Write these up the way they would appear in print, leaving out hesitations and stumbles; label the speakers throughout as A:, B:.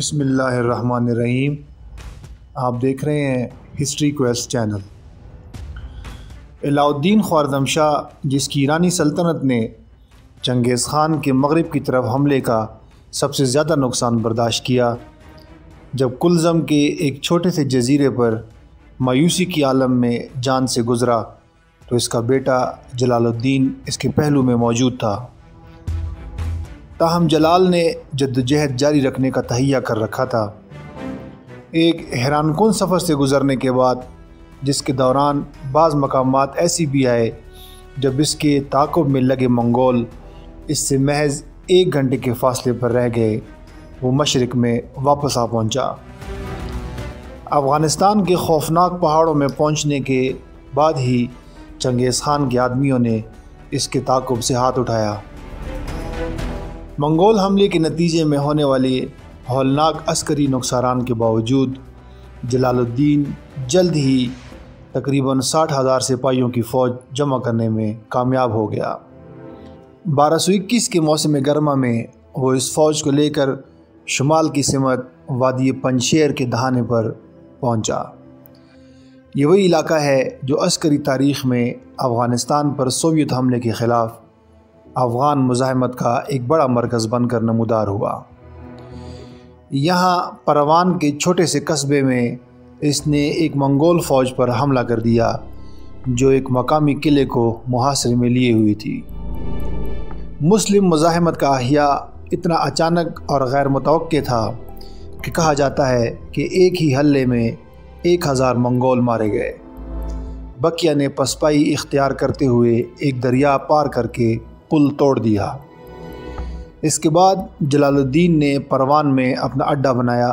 A: بسم اللہ الرحمن الرحیم۔ آپ دیکھ رہے ہیں ہسٹری کویسٹ چینل۔ علاء الدین خوارزم شاہ، جس کی ایرانی سلطنت نے چنگیز خان کے مغرب کی طرف حملے کا سب سے زیادہ نقصان برداشت کیا، جب کلزم کے ایک چھوٹے سے جزیرے پر مایوسی کی عالم میں جان سے گزرا تو اس کا بیٹا جلال الدین اس کے پہلو میں موجود تھا۔ تاہم جلال نے جدوجہد جاری رکھنے کا تہیہ کر رکھا تھا۔ ایک حیران کن سفر سے گزرنے کے بعد، جس کے دوران بعض مقامات ایسی بھی آئے جب اس کے تعاقب میں لگے منگول اس سے محض 1 گھنٹے کے فاصلے پر رہ گئے، وہ مشرق میں واپس آ پہنچا۔ افغانستان کے خوفناک پہاڑوں میں پہنچنے کے بعد ہی چنگیز خان کے آدمیوں نے اس کے تعاقب سے ہاتھ اٹھایا۔ منگول حملے کے نتیجے میں ہونے والے ہولناک عسکری نقصان کے باوجود جلال الدین جلد ہی تقریباً 60,000 سپاہیوں کی فوج جمع کرنے میں کامیاب ہو گیا۔ 1221 کے موسم گرما میں وہ اس فوج کو لے کر شمال کی سمت وادی پنجشیر کے دہانے پر پہنچا۔ یہ وہی علاقہ ہے جو عسکری تاریخ میں افغانستان پر سوویت حملے کے خلاف افغان مزاحمت کا ایک بڑا مرکز بن کر نمودار ہوا۔ یہاں پروان کے چھوٹے سے قصبے میں اس نے ایک منگول فوج پر حملہ کر دیا جو ایک مقامی قلعے کو محاصرے میں لیے ہوئی تھی۔ مسلم مزاحمت کا احیاء اتنا اچانک اور غیر متوقع تھا کہ کہا جاتا ہے کہ ایک ہی حملے میں 1000 منگول مارے گئے۔ بقیہ نے پسپائی اختیار کرتے ہوئے ایک دریا پار کر کے پل توڑ دیا۔ اس کے بعد جلال الدین نے پروان میں اپنا اڈہ بنایا۔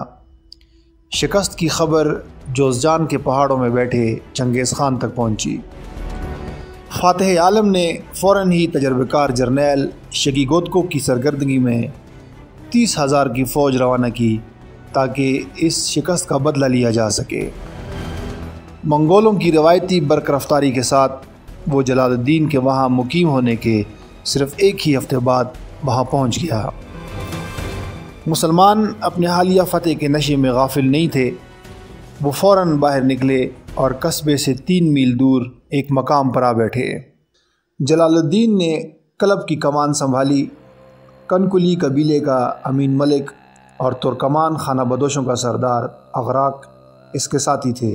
A: شکست کی خبر جوزجان کے پہاڑوں میں بیٹھے چنگیز خان تک پہنچی۔ فاتح عالم نے فوراً ہی تجربہ کار جرنیل شگی گوتکو کی سرگردگی میں 30,000 کی فوج روانہ کی تاکہ اس شکست کا بدلہ لیا جا سکے۔ منگولوں کی روایتی برقرفتاری کے ساتھ وہ جلال الدین کے وہاں مقیم ہونے کے صرف 1 ہی ہفتے بعد وہاں پہنچ گیا۔ مسلمان اپنے حالیہ فتح کے نشے میں غافل نہیں تھے۔ وہ فوراً باہر نکلے اور قصبے سے 3 میل دور ایک مقام پر آ بیٹھے۔ جلال الدین نے کلب کی کمان سنبھالی۔ کنکلی قبیلے کا امین ملک اور ترکمان خانہ بدوشوں کا سردار اغراق اس کے ساتھی تھے۔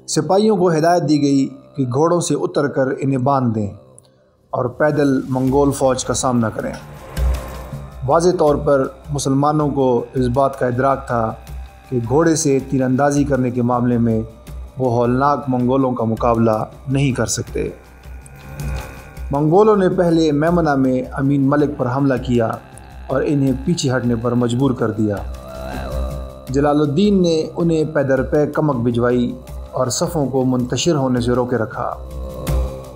A: سپاہیوں کو ہدایت دی گئی کہ گھوڑوں سے اتر کر انہیں باندھ دیں اور پیدل منگول فوج کا سامنا کریں۔ واضح طور پر مسلمانوں کو اس بات کا ادراک تھا کہ گھوڑے سے تیر اندازی کرنے کے معاملے میں وہ ہولناک منگولوں کا مقابلہ نہیں کر سکتے۔ منگولوں نے پہلے میمنہ میں امین ملک پر حملہ کیا اور انہیں پیچھے ہٹنے پر مجبور کر دیا۔ جلال الدین نے انہیں پیدر پے کمک بھجوائی اور صفوں کو منتشر ہونے سے روکے رکھا۔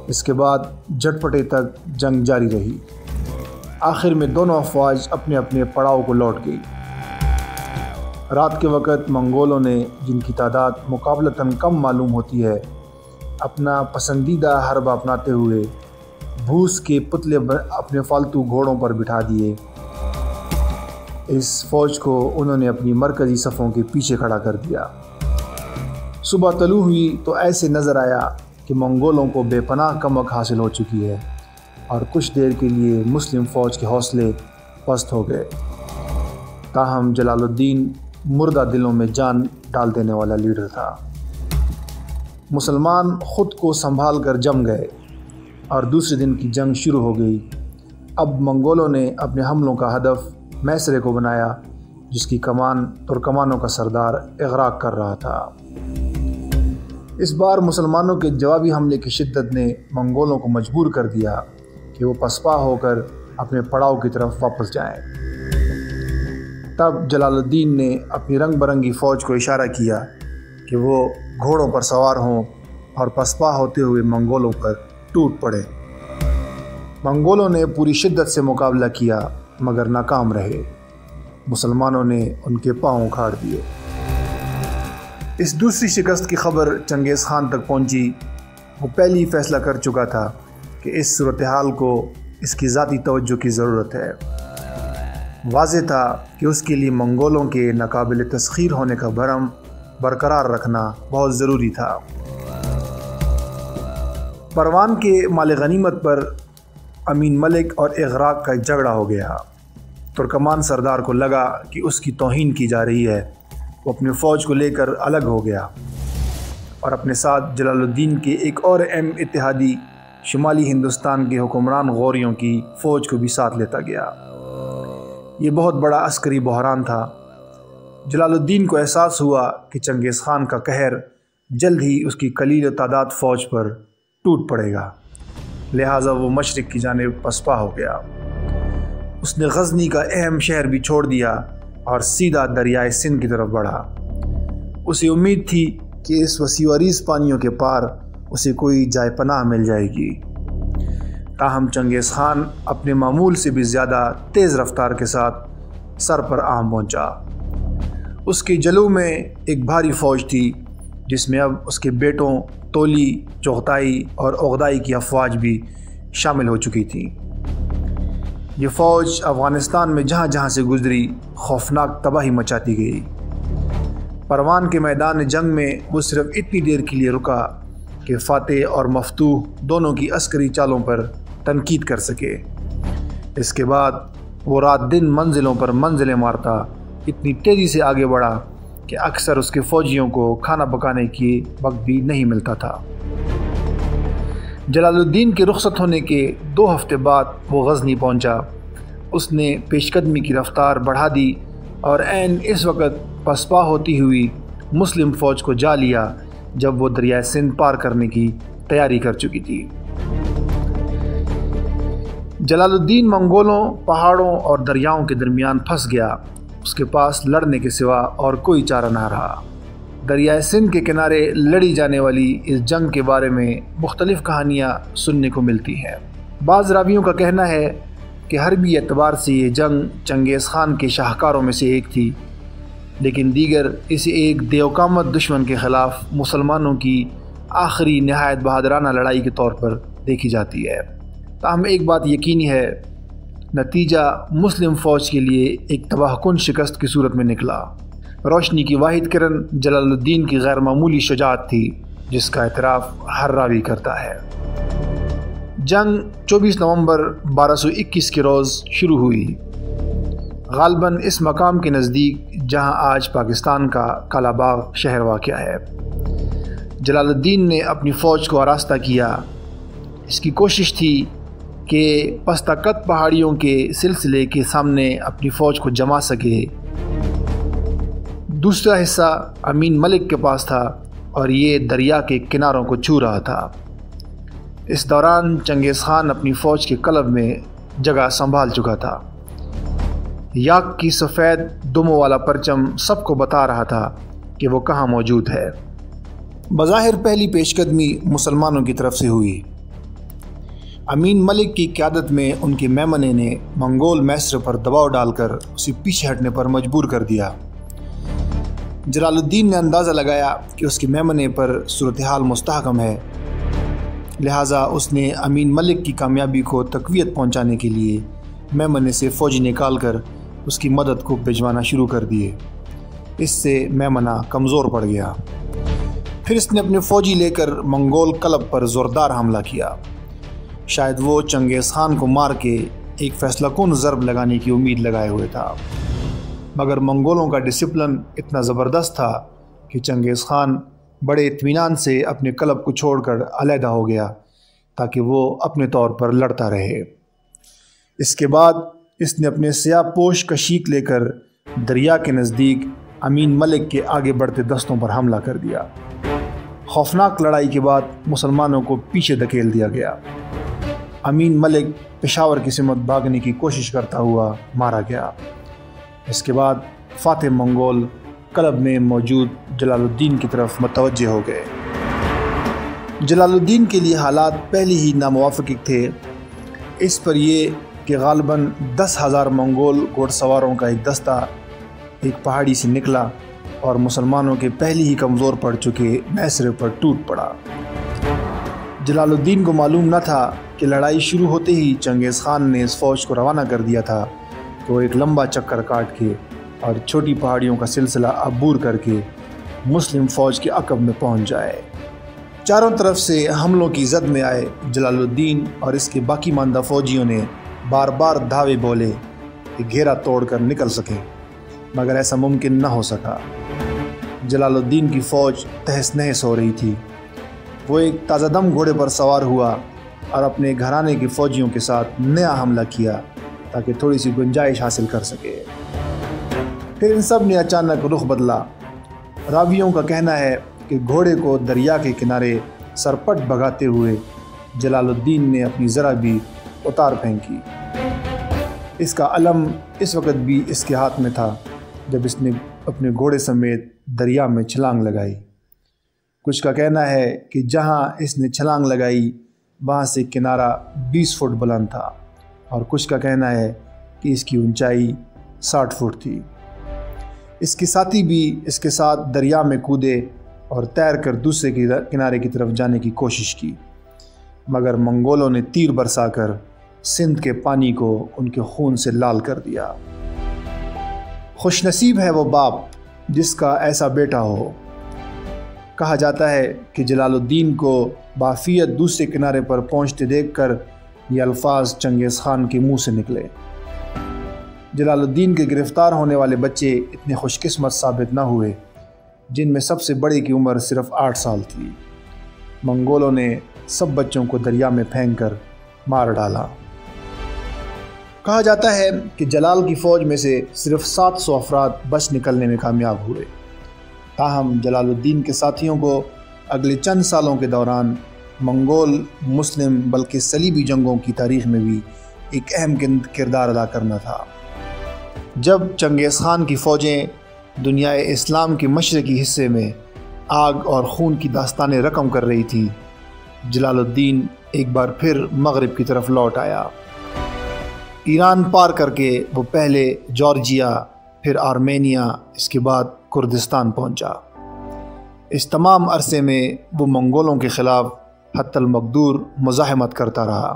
A: اس کے بعد جھٹپٹے تک جنگ جاری رہی۔ آخر میں دونوں افواج اپنے اپنے پڑاؤ کو لوٹ گئی۔ رات کے وقت منگولوں نے، جن کی تعداد مقابلتاً کم معلوم ہوتی ہے، اپنا پسندیدہ حربہ اپناتے ہوئے بھوس کے پتلے اپنے فالتو گھوڑوں پر بٹھا دیے۔ اس فوج کو انہوں نے اپنی مرکزی صفوں کے پیچھے کھڑا کر دیا۔ صبح طلوع ہوئی تو ایسے نظر آیا کہ منگولوں کو بے پناہ کمک حاصل ہو چکی ہے اور کچھ دیر کے لیے مسلم فوج کے حوصلے پست ہو گئے۔ تاہم جلال الدین مردہ دلوں میں جان ڈال دینے والا لیڈر تھا۔ مسلمان خود کو سنبھال کر جم گئے اور دوسرے دن کی جنگ شروع ہو گئی۔ اب منگولوں نے اپنے حملوں کا ہدف میسرے کو بنایا، جس کی کمان ترکمانوں کا سردار اغراق کر رہا تھا۔ اس بار مسلمانوں کے جوابی حملے کی شدت نے منگولوں کو مجبور کر دیا کہ وہ پسپا ہو کر اپنے پڑاؤ کی طرف واپس جائیں۔ تب جلال الدین نے اپنی رنگ برنگی فوج کو اشارہ کیا کہ وہ گھوڑوں پر سوار ہوں اور پسپا ہوتے ہوئے منگولوں پر ٹوٹ پڑے۔ منگولوں نے پوری شدت سے مقابلہ کیا مگر ناکام رہے۔ مسلمانوں نے ان کے پاؤں اکھاڑ دیے۔ اس دوسری شکست کی خبر چنگیز خان تک پہنچی۔ وہ پہلے ہی فیصلہ کر چکا تھا کہ اس صورتحال کو اس کی ذاتی توجہ کی ضرورت ہے۔ واضح تھا کہ اس کے لیے منگولوں کے ناقابل تسخیر ہونے کا بھرم برقرار رکھنا بہت ضروری تھا۔ پروان کے مال غنیمت پر امین ملک اور اغراق کا ایک جھگڑا ہو گیا۔ ترکمان سردار کو لگا کہ اس کی توہین کی جا رہی ہے، وہ اپنی فوج کو لے کر الگ ہو گیا اور اپنے ساتھ جلال الدین کے ایک اور اہم اتحادی شمالی ہندوستان کے حکمران غوریوں کی فوج کو بھی ساتھ لیتا گیا۔ یہ بہت بڑا عسکری بحران تھا۔ جلال الدین کو احساس ہوا کہ چنگیز خان کا قہر جلد ہی اس کی قلیل تعداد فوج پر ٹوٹ پڑے گا، لہٰذا وہ مشرق کی جانب پسپا ہو گیا۔ اس نے غزنی کا اہم شہر بھی چھوڑ دیا اور سیدھا دریائے سندھ کی طرف بڑھا۔ اسے امید تھی کہ اس وسیع و عریض پانیوں کے پار اسے کوئی جائے پناہ مل جائے گی، تاہم چنگیز خان اپنے معمول سے بھی زیادہ تیز رفتار کے ساتھ سر پر عام پہنچا۔ اس کے جلو میں ایک بھاری فوج تھی جس میں اب اس کے بیٹوں تولی، چغتائی اور اغدائی کی افواج بھی شامل ہو چکی تھی۔ یہ فوج افغانستان میں جہاں جہاں سے گزری خوفناک تباہی مچاتی گئی۔ پروان کے میدان جنگ میں وہ صرف اتنی دیر کے لیے رکا کہ فاتح اور مفتوح دونوں کی عسکری چالوں پر تنقید کر سکے۔ اس کے بعد وہ رات دن منزلوں پر منزلیں مارتا اتنی تیزی سے آگے بڑھا کہ اکثر اس کے فوجیوں کو کھانا پکانے کی وقت بھی نہیں ملتا تھا۔ جلال الدین کے رخصت ہونے کے 2 ہفتے بعد وہ غزنی پہنچا۔ اس نے پیش قدمی کی رفتار بڑھا دی اور عین اس وقت پسپا ہوتی ہوئی مسلم فوج کو جا لیا جب وہ دریائے سندھ پار کرنے کی تیاری کر چکی تھی۔ جلال الدین منگولوں، پہاڑوں اور دریاؤں کے درمیان پھنس گیا۔ اس کے پاس لڑنے کے سوا اور کوئی چارہ نہ رہا۔ دریائے سندھ کے کنارے لڑی جانے والی اس جنگ کے بارے میں مختلف کہانیاں سننے کو ملتی ہیں۔ بعض راویوں کا کہنا ہے کہ حربی اعتبار سے یہ جنگ چنگیز خان کے شاہکاروں میں سے ایک تھی، لیکن دیگر اسے ایک دیوقامت دشمن کے خلاف مسلمانوں کی آخری نہایت بہادرانہ لڑائی کے طور پر دیکھی جاتی ہے۔ تاہم ایک بات یقینی ہے، نتیجہ مسلم فوج کے لیے ایک تباہ کن شکست کی صورت میں نکلا۔ روشنی کی واحد کرن جلال الدین کی غیر معمولی شجاعت تھی، جس کا اعتراف ہر راوی کرتا ہے۔ جنگ 24 نومبر 1221 کے روز شروع ہوئی، غالباً اس مقام کے نزدیک جہاں آج پاکستان کا کالا باغ شہر واقع ہے۔ جلال الدین نے اپنی فوج کو آراستہ کیا۔ اس کی کوشش تھی کہ پستاکت پہاڑیوں کے سلسلے کے سامنے اپنی فوج کو جما سکے۔ دوسرا حصہ امین ملک کے پاس تھا اور یہ دریا کے کناروں کو چھو رہا تھا۔ اس دوران چنگیز خان اپنی فوج کے قلب میں جگہ سنبھال چکا تھا۔ یاک کی سفید دموں والا پرچم سب کو بتا رہا تھا کہ وہ کہاں موجود ہے۔ بظاہر پہلی پیش قدمی مسلمانوں کی طرف سے ہوئی۔ امین ملک کی قیادت میں ان کے میمنے نے منگول میسر پر دباؤ ڈال کر اسے پیچھے ہٹنے پر مجبور کر دیا۔ جلال الدین نے اندازہ لگایا کہ اس کے میمنے پر صورتحال مستحکم ہے، لہٰذا اس نے امین ملک کی کامیابی کو تقویت پہنچانے کے لیے میمنے سے فوجی نکال کر اس کی مدد کو بھجوانا شروع کر دیے۔ اس سے میمنہ کمزور پڑ گیا۔ پھر اس نے اپنے فوجی لے کر منگول قلب پر زوردار حملہ کیا۔ شاید وہ چنگیز خان کو مار کے ایک فیصلہ کن ضرب لگانے کی امید لگائے ہوئے تھا، مگر منگولوں کا ڈسپلن اتنا زبردست تھا کہ چنگیز خان بڑے اطمینان سے اپنے قلب کو چھوڑ کر علیحدہ ہو گیا تاکہ وہ اپنے طور پر لڑتا رہے۔ اس کے بعد اس نے اپنے سیاہ پوش کشیک لے کر دریا کے نزدیک امین ملک کے آگے بڑھتے دستوں پر حملہ کر دیا۔ خوفناک لڑائی کے بعد مسلمانوں کو پیچھے دھکیل دیا گیا۔ امین ملک پشاور کی سمت بھاگنے کی کوشش کرتا ہوا مارا گیا۔ اس کے بعد فاتح منگول قلب میں موجود جلال الدین کی طرف متوجہ ہو گئے۔ جلال الدین کے لیے حالات پہلے ہی ناموافق تھے۔ اس پر یہ کہ غالباً 10,000 منگول گھوڑ سواروں کا ایک دستہ ایک پہاڑی سے نکلا اور مسلمانوں کے پہلے ہی کمزور پڑ چکے میسر پر ٹوٹ پڑا۔ جلال الدین کو معلوم نہ تھا کہ لڑائی شروع ہوتے ہی چنگیز خان نے اس فوج کو روانہ کر دیا تھا تو ایک لمبا چکر کاٹ کے اور چھوٹی پہاڑیوں کا سلسلہ عبور کر کے مسلم فوج کے عقب میں پہنچ جائے۔ چاروں طرف سے حملوں کی زد میں آئے جلال الدین اور اس کے باقی ماندہ فوجیوں نے بار بار دھاوے بولے کہ گھیرا توڑ کر نکل سکیں، مگر ایسا ممکن نہ ہو سکا۔ جلال الدین کی فوج تہس نہس ہو رہی تھی۔ وہ ایک تازہ دم گھوڑے پر سوار ہوا اور اپنے گھرانے کے فوجیوں کے ساتھ نیا حملہ کیا تاکہ تھوڑی سی گنجائش حاصل کر سکے۔ پھر ان سب نے اچانک رخ بدلا۔ راویوں کا کہنا ہے کہ گھوڑے کو دریا کے کنارے سرپٹ بھگاتے ہوئے جلال الدین نے اپنی ذرا بھی اتار پھینکی۔ اس کا علم اس وقت بھی اس کے ہاتھ میں تھا جب اس نے اپنے گھوڑے سمیت دریا میں چھلانگ لگائی۔ کچھ کا کہنا ہے کہ جہاں اس نے چھلانگ لگائی وہاں سے کنارہ 20 فٹ بلند تھا، اور کچھ کا کہنا ہے کہ اس کی اونچائی 60 فٹ تھی۔ اس کے ساتھی بھی اس کے ساتھ دریا میں کودے اور تیر کر دوسرے کنارے کی طرف جانے کی کوشش کی، مگر منگولوں نے تیر برسا کر سندھ کے پانی کو ان کے خون سے لال کر دیا۔ خوش نصیب ہے وہ باپ جس کا ایسا بیٹا ہو۔ کہا جاتا ہے کہ جلال الدین کو بافیت دوسرے کنارے پر پہنچتے دیکھ کر یہ الفاظ چنگیز خان کے منہ سے نکلے۔ جلال الدین کے گرفتار ہونے والے بچے اتنے خوش قسمت ثابت نہ ہوئے، جن میں سب سے بڑے کی عمر صرف 8 سال تھی۔ منگولوں نے سب بچوں کو دریا میں پھینک کر مار ڈالا۔ کہا جاتا ہے کہ جلال کی فوج میں سے صرف 700 افراد بچ نکلنے میں کامیاب ہوئے۔ تاہم جلال الدین کے ساتھیوں کو اگلے چند سالوں کے دوران منگول، مسلم بلکہ صلیبی جنگوں کی تاریخ میں بھی ایک اہم کردار ادا کرنا تھا۔ جب چنگیز خان کی فوجیں دنیا اسلام کے مشرقی حصے میں آگ اور خون کی داستانیں رقم کر رہی تھیں، جلال الدین ایک بار پھر مغرب کی طرف لوٹ آیا۔ ایران پار کر کے وہ پہلے جارجیا، پھر آرمینیا، اس کے بعد کردستان پہنچا۔ اس تمام عرصے میں وہ منگولوں کے خلاف حتی المقدور مزاحمت کرتا رہا،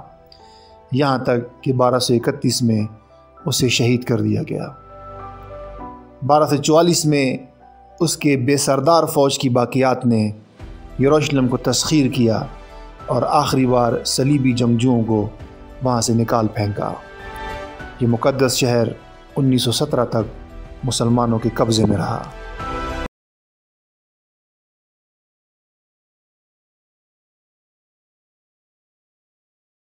A: یہاں تک کہ 1231 میں اسے شہید کر دیا گیا۔ 1244 میں اس کے بے سردار فوج کی باقیات نے یروشلم کو تسخیر کیا اور آخری بار صلیبی جنگجوؤں کو وہاں سے نکال پھینکا۔ یہ مقدس شہر 1917 تک مسلمانوں کے قبضے میں رہا۔